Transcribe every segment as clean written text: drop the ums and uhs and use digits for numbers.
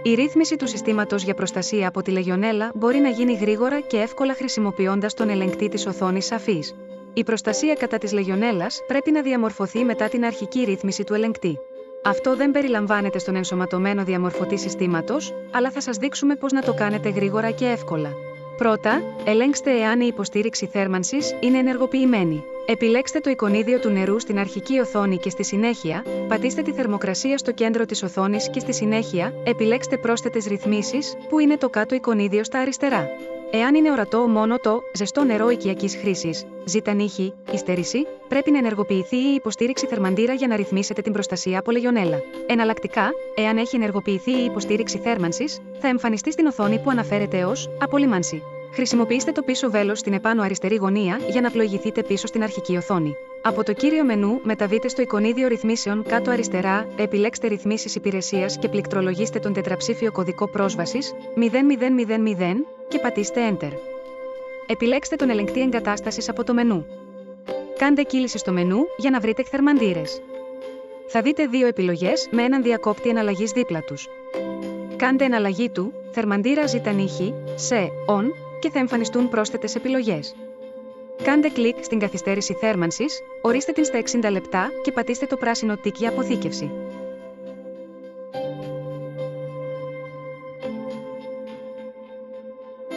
Η ρύθμιση του συστήματος για προστασία από τη Λεγιονέλα μπορεί να γίνει γρήγορα και εύκολα χρησιμοποιώντας τον ελεγκτή της οθόνης σαφής. Η προστασία κατά της Λεγιονέλας πρέπει να διαμορφωθεί μετά την αρχική ρύθμιση του ελεγκτή. Αυτό δεν περιλαμβάνεται στον ενσωματωμένο διαμορφωτή συστήματος, αλλά θα σας δείξουμε πώς να το κάνετε γρήγορα και εύκολα. Πρώτα, ελέγξτε εάν η υποστήριξη θέρμανσης είναι ενεργοποιημένη. Επιλέξτε το εικονίδιο του νερού στην αρχική οθόνη και στη συνέχεια, πατήστε τη θερμοκρασία στο κέντρο της οθόνης και στη συνέχεια, επιλέξτε πρόσθετες ρυθμίσεις, που είναι το κάτω εικονίδιο στα αριστερά. Εάν είναι ορατό μόνο το ζεστό νερό οικιακής χρήσης, ζητανίχη, υστερήση, πρέπει να ενεργοποιηθεί η υποστήριξη θερμαντήρα για να ρυθμίσετε την προστασία από Λεγιονέλα. Εναλλακτικά, εάν έχει ενεργοποιηθεί η υποστήριξη θέρμανσης, θα εμφανιστεί στην οθόνη που αναφέρεται ως απολύμανση. Χρησιμοποιήστε το πίσω βέλος στην επάνω αριστερή γωνία για να πλοηγηθείτε πίσω στην αρχική οθόνη. Από το κύριο μενού, μεταβείτε στο εικονίδιο ρυθμίσεων κάτω αριστερά, επιλέξτε ρυθμίσεις υπηρεσίας και πληκτρολογήστε τον τετραψήφιο κωδικό πρόσβασης 0000 και πατήστε Enter. Επιλέξτε τον ελεγκτή εγκατάστασης από το μενού. Κάντε κύληση στο μενού για να βρείτε θερμαντήρες. Θα δείτε δύο επιλογές με έναν διακόπτη εναλλαγής δίπλα τους. Κάντε εναλλαγή του θερμαντήρα ζητανίχη σε On και θα εμφανιστούν πρόσθετες επιλογές. Κάντε κλικ στην καθυστέρηση θέρμανσης, ορίστε την στα 60 λεπτά και πατήστε το πράσινο τικ για αποθήκευση.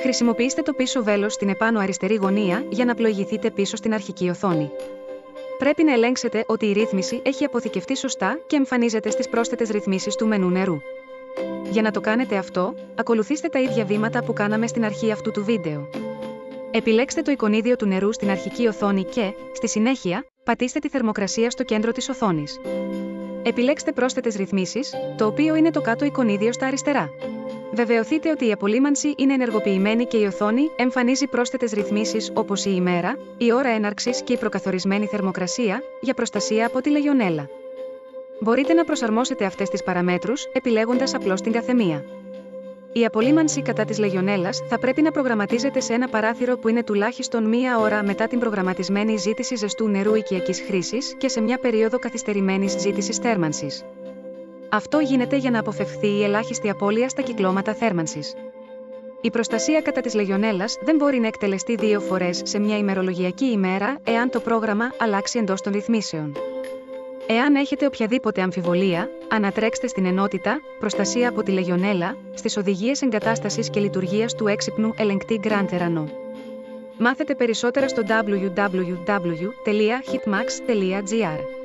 Χρησιμοποιήστε το πίσω βέλος στην επάνω αριστερή γωνία για να πλοηγηθείτε πίσω στην αρχική οθόνη. Πρέπει να ελέγξετε ότι η ρύθμιση έχει αποθηκευτεί σωστά και εμφανίζεται στις πρόσθετες ρυθμίσεις του μενού νερού. Για να το κάνετε αυτό, ακολουθήστε τα ίδια βήματα που κάναμε στην αρχή αυτού του βίντεο. Επιλέξτε το εικονίδιο του νερού στην αρχική οθόνη και, στη συνέχεια, πατήστε τη θερμοκρασία στο κέντρο της οθόνης. Επιλέξτε πρόσθετες ρυθμίσεις, το οποίο είναι το κάτω εικονίδιο στα αριστερά. Βεβαιωθείτε ότι η απολύμανση είναι ενεργοποιημένη και η οθόνη εμφανίζει πρόσθετες ρυθμίσεις όπως η ημέρα, η ώρα έναρξης και η προκαθορισμένη θερμοκρασία για προστασία από τη Λεγιονέλα. Μπορείτε να προσαρμόσετε αυτές τις παραμέτρους επιλέγοντας απλώς την καθεμία. Η απολύμανση κατά της Λεγιονέλας θα πρέπει να προγραμματίζεται σε ένα παράθυρο που είναι τουλάχιστον μία ώρα μετά την προγραμματισμένη ζήτηση ζεστού νερού οικιακής χρήσης και σε μια περίοδο καθυστερημένης ζήτησης θέρμανσης. Αυτό γίνεται για να αποφευχθεί η ελάχιστη απώλεια στα κυκλώματα θέρμανσης. Η προστασία κατά της Λεγιονέλας δεν μπορεί να εκτελεστεί 2 φορές σε μια ημερολογιακή ημέρα εάν το πρόγραμμα αλλάξει εντός των ρυθμίσεων. Εάν έχετε οποιαδήποτε αμφιβολία, ανατρέξτε στην ενότητα «Προστασία από τη Λεγιονέλα» στις οδηγίες εγκατάστασης και λειτουργίας του έξυπνου ελεγκτή Grand Terrano. Μάθετε περισσότερα στο www.hitmax.gr.